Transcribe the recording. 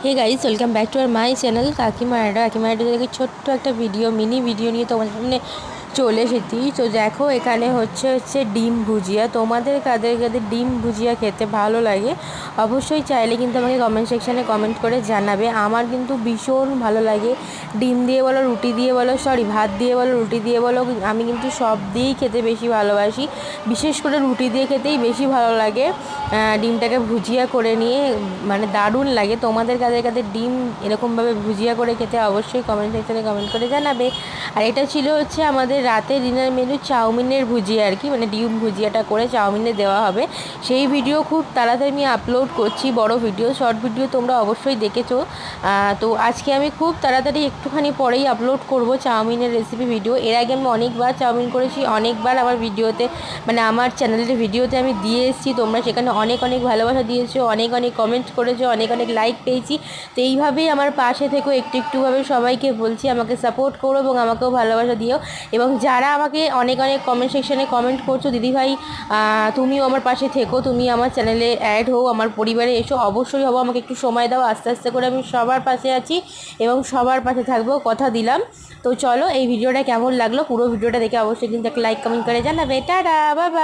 Hey guys, welcome back to আর my channel কাকিমারা থেকে ছোট্ট একটা মিনি ভিডিও নিয়ে তোমাদের সামনে চলে এসেছি। তো দেখো, এখানে হচ্ছে ডিম ভুজিয়া। তোমাদের কাদের কাদের ডিম ভুজিয়া খেতে ভালো লাগে অবশ্যই চাইলে কিন্তু আমাকে কমেন্ট সেকশানে কমেন্ট করে জানাবে। আমার কিন্তু ভীষণ ভালো লাগে, ডিম দিয়ে বলো, রুটি দিয়ে বলো, ভাত দিয়ে বলো, রুটি দিয়ে বলো, আমি কিন্তু সব দিয়েই খেতে বেশি ভালোবাসি। বিশেষ করে রুটি দিয়ে খেতেই বেশি ভালো লাগে। ডিমটাকে ভুজিয়া করে নিয়ে মানে দারুণ লাগে। তোমাদের কাদের কাদের ডিম এরকমভাবে ভুজিয়া করে খেতে অবশ্যই কমেন্ট সেকশনে কমেন্ট করে জানাবে। আর এটা ছিল আমাদের রাতের ডিনার মেনু, চাউমিনের ভুজিয়া আর কি, মানে ডিম ভুজিয়াটা করে চাউমিনে দেওয়া হবে। সেই ভিডিও খুব তাড়াতাড়ি আমি আপলোড করছি, বড় ভিডিও, শর্ট ভিডিও তোমরা অবশ্যই দেখেছো। তো আজকে আমি খুব তাড়াতাড়ি একটুখানি পরেই আপলোড করব চাউমিনের রেসিপি ভিডিও। এর আগে আমি অনেকবার চাউমিন করেছি, অনেকবার আমার ভিডিওতে মানে আমার চ্যানেলের ভিডিওতে আমি দিয়ে এসেছি। তোমরা সেখানে অনেক অনেক ভালোবাসা দিয়েছো, অনেক অনেক কমেন্ট করেছো, অনেক অনেক লাইক পেয়েছি। তো এইভাবেই আমার পাশে থেকো, একটু একটুভাবে সবাইকে বলছি আমাকে সাপোর্ট করো এবং আমাকেও ভালোবাসা দিও। এবং যারা আমাকে অনেক অনেক কমেন্ট সেকশনে কমেন্ট করছো, দিদিভাই তুমিও আমার পাশে থেকো, তুমি আমার চ্যানেলে অ্যাড হও, আমার পরিবারে এসো, অবশ্যই হবো। আমাকে একটু সময় দাও, আস্তে আস্তে করে আমি সবার পাশে আছি এবং সবার পাশে থাকবো, কথা দিলাম। তো চলো, এই ভিডিওটা কেমন লাগলো পুরো ভিডিওটা দেখে অবশ্যই কিন্তু একটা লাইক কমেন্ট করে জানাবে। Tata, bye bye.